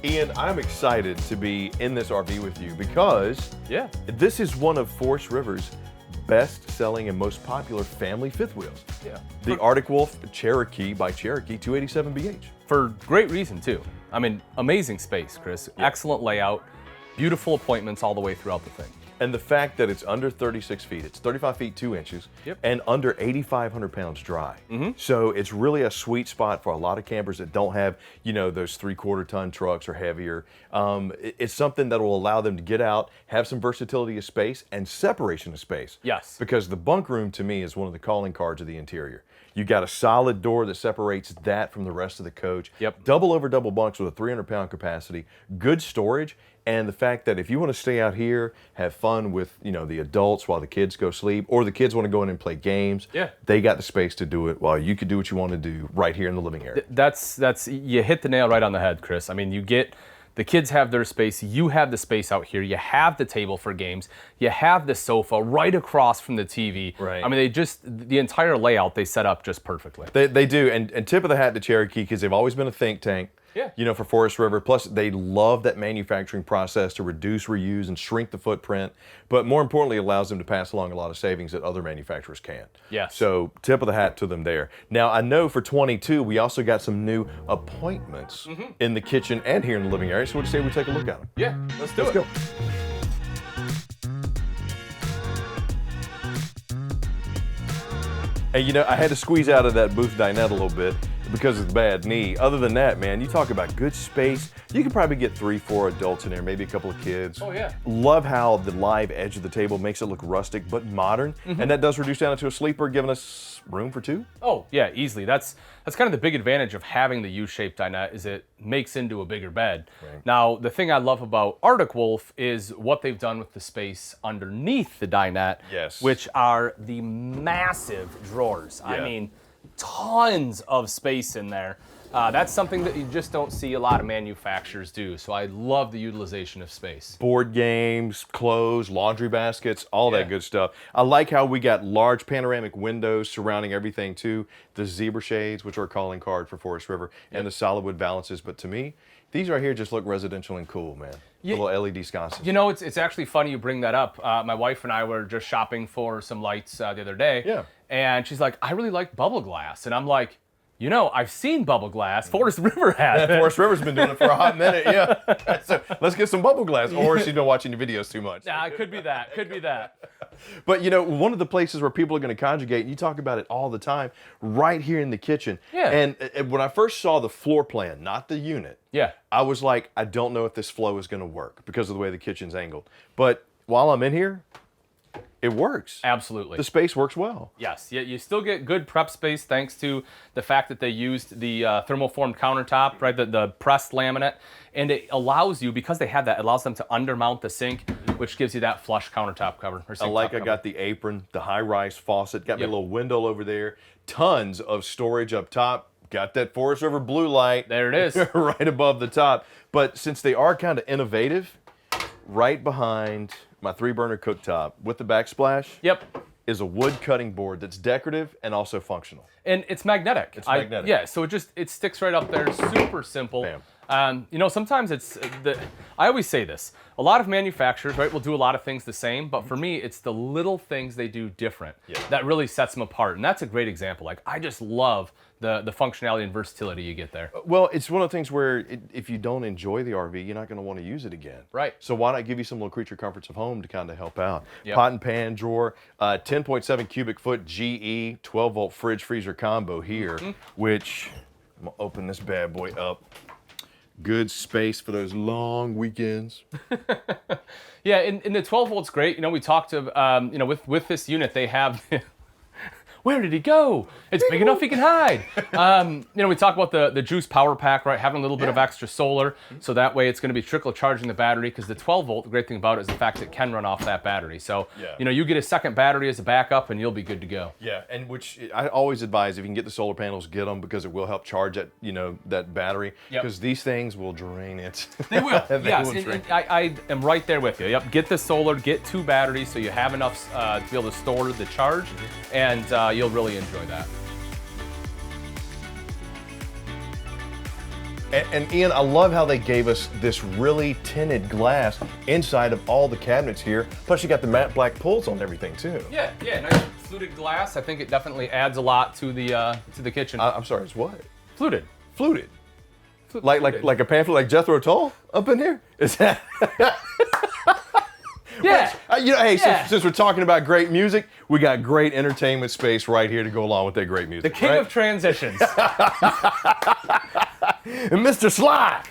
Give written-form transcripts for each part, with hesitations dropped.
Ian, I'm excited to be in this RV with you because this is one of Forest River's best-selling and most popular family fifth wheels. Yeah. The Arctic Wolf Cherokee by Cherokee 287BH. For great reason, too. I mean, amazing space, Chris. Yeah. Excellent layout. Beautiful appointments all the way throughout the thing. And the fact that it's under 36 feet, it's 35 feet 2 inches, and under 8,500 pounds dry. So it's really a sweet spot for a lot of campers that don't have, you know, those 3/4 ton trucks or heavier. It's something that will allow them to get out, have some versatility of space and separation of space. Yes. Because the bunk room to me is one of the calling cards of the interior. You got a solid door that separates that from the rest of the coach. Double over double bunks with a 300-pound capacity, good storage, and the fact that if you want to stay out here, have fun with, you know, the adults while the kids go sleep, or the kids want to go in and play games, they got the space to do it while you could do what you want to do right here in the living area. That's you hit the nail right on the head, Chris. I mean, you get the kids have their space, you have the space out here, you have the table for games, you have the sofa right across from the TV. Right. I mean, the entire layout they set up just perfectly. They do, and tip of the hat to Cherokee because they've always been a think tank. You know, for Forest River. Plus, they love that manufacturing process to reduce, reuse, and shrink the footprint. But more importantly, it allows them to pass along a lot of savings that other manufacturers can't. Yes. So, tip of the hat to them there. Now, I know for 22, we also got some new appointments in the kitchen and here in the living area. So, what do you say we take a look at them? Yeah, let's do it. Let's go. And you know, I had to squeeze out of that booth dinette a little bit because of the bad knee. Other than that, man, you talk about good space. You could probably get 3-4 adults in there, maybe a couple of kids. Oh, yeah. Love how the live edge of the table makes it look rustic but modern. And that does reduce down into a sleeper, giving us room for 2. Oh, yeah, easily. That's kind of the big advantage of having the U-shaped dinette is it makes into a bigger bed. Right. Now, the thing I love about Arctic Wolf is what they've done with the space underneath the dinette, which are the massive drawers. I mean, tons of space in there. That's something that you just don't see a lot of manufacturers do. So I love the utilization of space. Board games, clothes, laundry baskets, all that good stuff. I like how we got large panoramic windows surrounding everything too. The zebra shades, which are a calling card for Forest River, and the solid wood balances. But to me, these right here just look residential and cool, man. Little LED sconces. You know, it's actually funny you bring that up. My wife and I were just shopping for some lights the other day. And she's like, I really like bubble glass. And I'm like, you know, I've seen bubble glass. Forest River has it. Forest River's been doing it for a hot minute, So let's get some bubble glass. Or she's been watching your videos too much. Nah, it could be that. Could be that. But, you know, one of the places where people are going to conjugate, and you talk about it all the time, right here in the kitchen. And when I first saw the floor plan, not the unit, I was like, I don't know if this flow is going to work because of the way the kitchen's angled. But while I'm in here, it works. Absolutely. The space works well. Yes, you still get good prep space thanks to the fact that they used the thermoformed countertop, right? The pressed laminate, and it allows you, because they have that, it allows them to undermount the sink, which gives you that flush countertop cover. Or sink I got the apron, the high-rise faucet, got me a little window over there, tons of storage up top. Got that Forest River blue light. There it is. Right above the top. But since they are kind of innovative, right behind my 3-burner cooktop with the backsplash is a wood cutting board that's decorative and also functional. And it's magnetic. It's magnetic. So it sticks right up there, super simple. Bam. You know, sometimes I always say this, a lot of manufacturers, right, will do a lot of things the same, but for me, it's the little things they do different that really sets them apart. And that's a great example. Like, I just love the functionality and versatility you get there. Well, it's one of the things where if you don't enjoy the RV, you're not going to want to use it again. Right. So why not give you some little creature comforts of home to kind of help out? Pot and pan drawer, 10.7 cubic foot GE 12-volt fridge freezer combo here, which I'm going to open this bad boy up. Good space for those long weekends. And the 12 volt's great. You know, we talked to, you know, with this unit, they have Where did he go? It's big enough he can hide. You know, we talk about the juice power pack, right? Having a little bit of extra solar, so that way it's going to be trickle charging the battery, because the 12 volt, the great thing about it is the fact it can run off that battery. So, you know, you get a second battery as a backup and you'll be good to go. Yeah, and which I always advise, if you can get the solar panels, get them, because it will help charge that, you know, that battery, because these things will drain it. They will, yes, and I am right there with you. Yep, get the solar, get 2 batteries so you have enough to be able to store the charge, and you'll really enjoy that. And Ian, I love how they gave us this really tinted glass inside of all the cabinets here. Plus, you got the matte black pulls on everything too. Yeah, nice fluted glass. I think it definitely adds a lot to the kitchen. I'm sorry, it's what? Fluted. Fluted. Like a pamphlet like Jethro Tull up in here? Is that? Yeah. Hey, since we're talking about great music, we got great entertainment space right here to go along with that great music. The king of transitions. And Mr. Sly.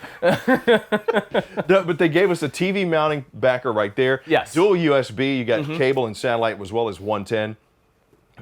But they gave us a TV mounting backer right there. Yes. Dual USB. You got cable and satellite as well as 110.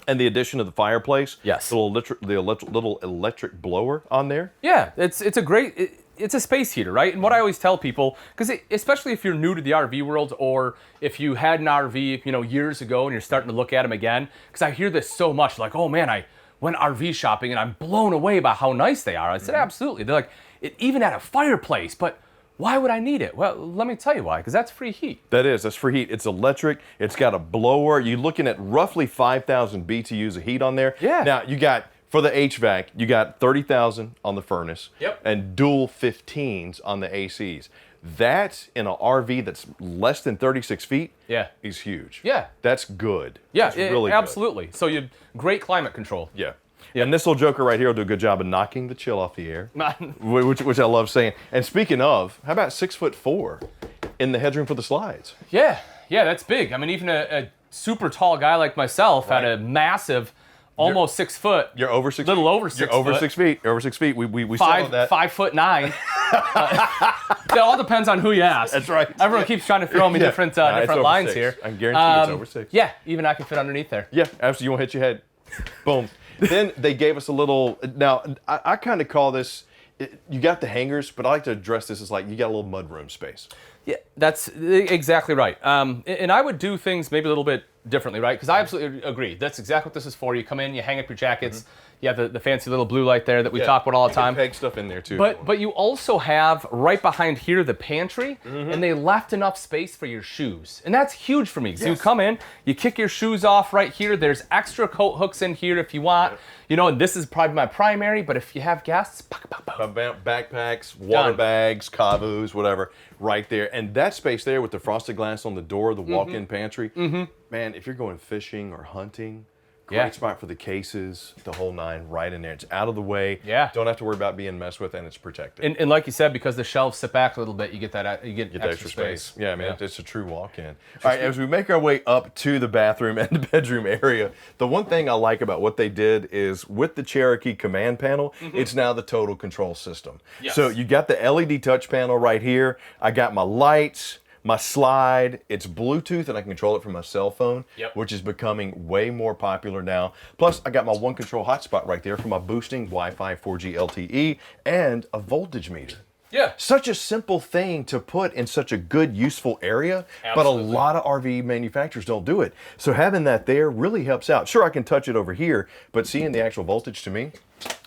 And the addition of the fireplace. Yes. The little electric blower on there. Yeah, it's a great. It's a space heater, right? And what I always tell people, because especially if you're new to the RV world, or if you had an RV, years ago and you're starting to look at them again, because I hear this so much, like, oh man, I went RV shopping and I'm blown away by how nice they are. I said, absolutely. They're like, it even had a fireplace, but why would I need it? Well, let me tell you why, because that's free heat. That's free heat. It's electric. It's got a blower. You're looking at roughly 5,000 BTUs of heat on there. Yeah. Now, you got, for the HVAC, you got 30,000 on the furnace. Yep. And dual 15s on the ACs. That, in an RV that's less than 36 feet, is huge. Yeah. That's good. Yeah, that's really absolutely. Good. So you have great climate control. Yeah. And this little joker right here will do a good job of knocking the chill off the air, which I love saying. And speaking of, how about 6'4" in the headroom for the slides? Yeah, that's big. I mean, even a super tall guy like myself had a massive, almost 6 foot. You're over 6 feet. Little over 6 You're over 6 feet. Over 6 feet. We settled that. 5'9". It all depends on who you ask. That's right. Everyone keeps trying to throw me different lines 6. here. I guarantee it's over 6. Yeah, even I can fit underneath there. Yeah, absolutely. You won't hit your head. Boom. Then they gave us a little. Now I kind of call this. You got the hangers, but I like to address this as like you got a little mudroom space. Yeah, that's exactly right. And I would do things maybe a little bit differently, right? Because I absolutely agree. That's exactly what this is for. You come in, you hang up your jackets. You have the fancy little blue light there that we talk about all the time. Peg stuff in there too. But you also have right behind here the pantry, and they left enough space for your shoes, and that's huge for me. So you come in, you kick your shoes off right here. There's extra coat hooks in here if you want. And this is probably my primary. But if you have guests, backpacks, water bags, cavus, whatever, right there, and that space there with the frosted glass on the door, the walk-in pantry. Man, if you're going fishing or hunting. Great spot for the cases, the whole 9 right in there. It's out of the way. Yeah. Don't have to worry about being messed with, and it's protected. And like you said, because the shelves sit back a little bit, you get that extra space. Yeah, man, it's a true walk-in. All right, as we make our way up to the bathroom and the bedroom area, the one thing I like about what they did is with the Cherokee command panel, it's now the total control system. Yes. So you got the LED touch panel right here. I got my lights. My slide, it's Bluetooth, and I can control it from my cell phone, which is becoming way more popular now. Plus, I got my one control hotspot right there for my boosting Wi-Fi 4G LTE and a voltage meter. Yeah. Such a simple thing to put in such a good, useful area, but a lot of RV manufacturers don't do it. So having that there really helps out. Sure, I can touch it over here, but seeing the actual voltage to me,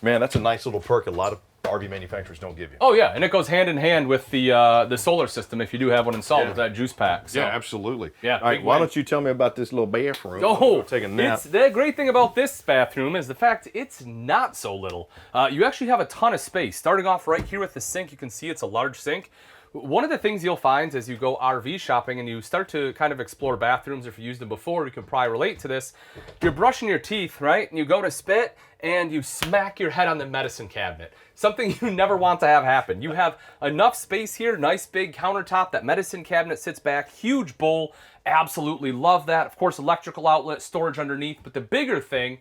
man, that's a nice little perk a lot of RV manufacturers don't give you. Oh yeah, and it goes hand in hand with the solar system if you do have one installed with that juice pack. So. Yeah, absolutely. Yeah. All right, why don't you tell me about this little bathroom? Oh, take a nap. The great thing about this bathroom is the fact it's not so little. You actually have a ton of space. Starting off right here with the sink, you can see it's a large sink. One of the things you'll find as you go RV shopping and you start to kind of explore bathrooms, if you used them before, you can probably relate to this. You're brushing your teeth, right? And you go to spit and you smack your head on the medicine cabinet. Something you never want to have happen. You have enough space here, nice big countertop. That medicine cabinet sits back, huge bowl. Absolutely love that. Of course, electrical outlet, storage underneath. But the bigger thing,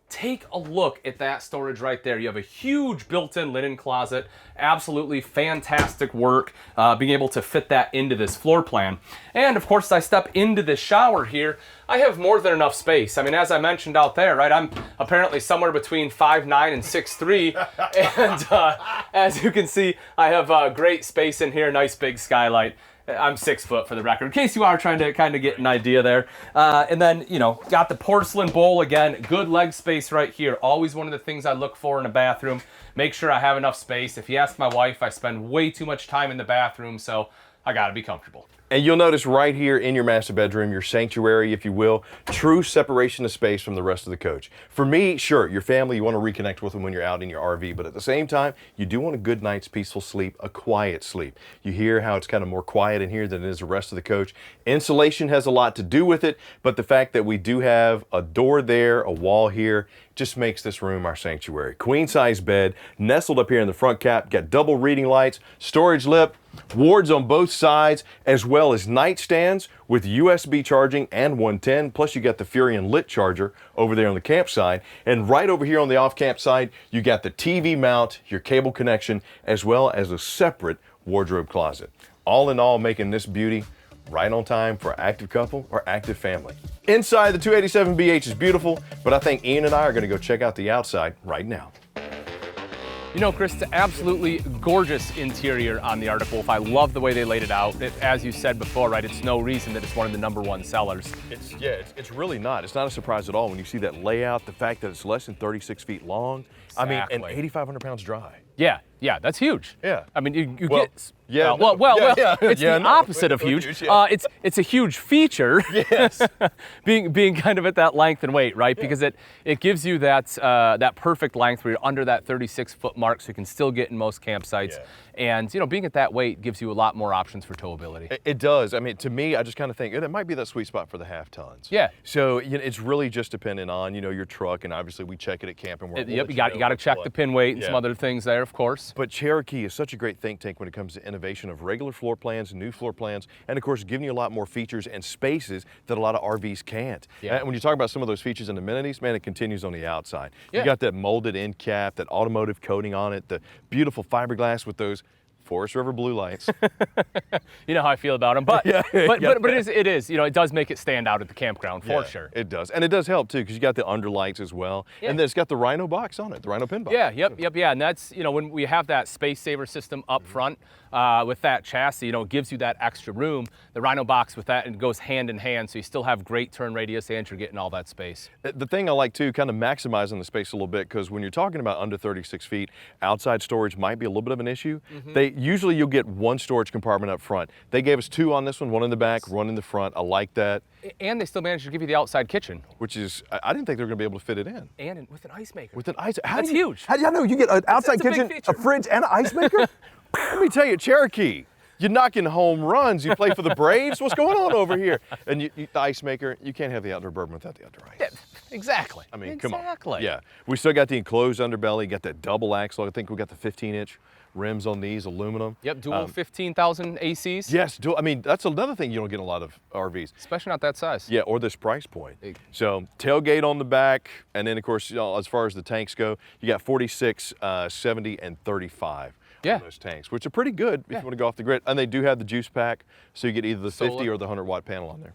take a look at that storage right there. You have a huge built-in linen closet. Absolutely fantastic work being able to fit that into this floor plan. And of course, as I step into the shower here, I have more than enough space. I mean, as I mentioned out there, right, I'm apparently somewhere between 5'9" and 6'3". And as you can see, I have great space in here, nice big skylight. I'm 6 foot for the record, in case you are trying to kind of get an idea there. And then, got the porcelain bowl again, good leg space right here. Always one of the things I look for in a bathroom. Make sure I have enough space. If you ask my wife, I spend way too much time in the bathroom, so I gotta be comfortable. And you'll notice right here in your master bedroom, your sanctuary, if you will, true separation of space from the rest of the coach. For me, sure, your family, you want to reconnect with them when you're out in your RV, but at the same time, you do want a good night's peaceful sleep, a quiet sleep. You hear how it's kind of more quiet in here than it is the rest of the coach. Insulation has a lot to do with it, but the fact that we do have a door there, a wall here, just makes this room our sanctuary. Queen size bed, nestled up here in the front cap, got double reading lights, storage lip, wards on both sides, as well as nightstands with USB charging and 110, plus you got the Furion lit charger over there on the campsite. And right over here on the off-camp side, you got the TV mount, your cable connection, as well as a separate wardrobe closet. All in all, making this beauty right on time for active couple or active family. Inside, the 287BH is beautiful, but I think Ian and I are going to go check out the outside right now. You know, Chris, it's an absolutely gorgeous interior on the Arctic Wolf. I love the way they laid it out. As you said before, right, it's no reason that it's one of the #1 sellers. It's really not. It's not a surprise at all when you see that layout, the fact that it's less than 36 feet long. Exactly. I mean, and 8,500 pounds dry. Yeah, that's huge. Yeah. I mean, you Well, get... yeah, it's the opposite of huge. Yeah. It's a huge feature. Yes. being kind of at that length and weight, right? Yeah. Because it gives you that perfect length where you're under that 36-foot mark, so you can still get in most campsites. Yeah. And being at that weight gives you a lot more options for towability. It does. I mean, to me, I just kind of think it might be that sweet spot for the half tons. Yeah. So it's really just dependent on your truck, and obviously we check it at Camping World. Yep, you got to check the pin weight and some other things there, of course. But Cherokee is such a great think tank when it comes to innovation of regular floor plans, new floor plans, and of course giving you a lot more features and spaces that a lot of RVs can't. Yeah. And when you talk about some of those features and amenities, man, it continues on the outside. Yeah. You got that molded end cap, that automotive coating on it, the beautiful fiberglass with those Forest River blue lights. You know how I feel about them, but Yeah. but it is it does make it stand out at the campground for sure. It does, and it does help too because you got the underlights as well, and then it's got the Rhino box on it, the Rhino pin box. Yeah, and that's when we have that space saver system up front with that chassis, it gives you that extra room. The Rhino box with that, and it goes hand in hand, so you still have great turn radius and you're getting all that space. The thing I like too, kind of maximizing the space a little bit, because when you're talking about under 36 feet, outside storage might be a little bit of an issue. Usually you'll get one storage compartment up front. They gave us two on this one in the back, one in the front. I like that. And they still managed to give you the outside kitchen. Which is, I didn't think they were going to be able to fit it in. And with an ice maker. With an ice, That's huge. How do you know you get an outside kitchen, a fridge, and an ice maker? Let me tell you, Cherokee, you're knocking home runs. You play for the Braves. What's going on over here? And the ice maker, you can't have the outdoor bourbon without the outdoor ice. Yeah, exactly. I mean, come on. Exactly. Yeah. We still got the enclosed underbelly, got that double axle. I think we got the 15-inch rims on these, aluminum. Yep, dual 15,000 ACs. Yes, I mean, that's another thing you don't get in a lot of RVs. Especially not that size. Yeah, or this price point. So tailgate on the back, and then of course, as far as the tanks go, you got 46, 70, and 35. On those tanks, which are pretty good if you want to go off the grid. And they do have the juice pack, so you get either the 50 or the 100-watt panel on there.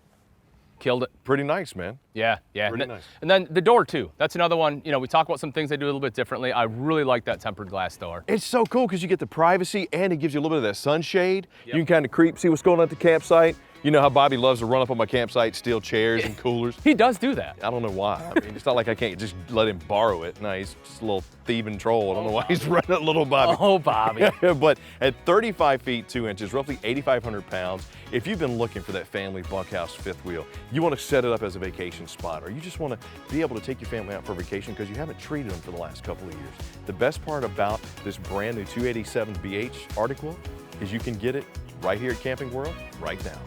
Killed it. Pretty nice, man. Yeah. Pretty nice. And then the door too. That's another one. We talk about some things they do a little bit differently. I really like that tempered glass door. It's so cool because you get the privacy and it gives you a little bit of that sunshade. Yep. You can kind of creep, see what's going on at the campsite. You know how Bobby loves to run up on my campsite, steal chairs and coolers. He does do that. I don't know why. I mean, it's not like I can't just let him borrow it. No, he's just a little thieving troll. I don't know why he's running at little Bobby. Oh, Bobby. But at 35 feet 2 inches, roughly 8,500 pounds, if you've been looking for that family bunkhouse fifth wheel, you want to set it up as a vacation spot, or you just want to be able to take your family out for vacation because you haven't treated them for the last couple of years. The best part about this brand new 287BH Arctic Wolf is you can get it right here at Camping World right now.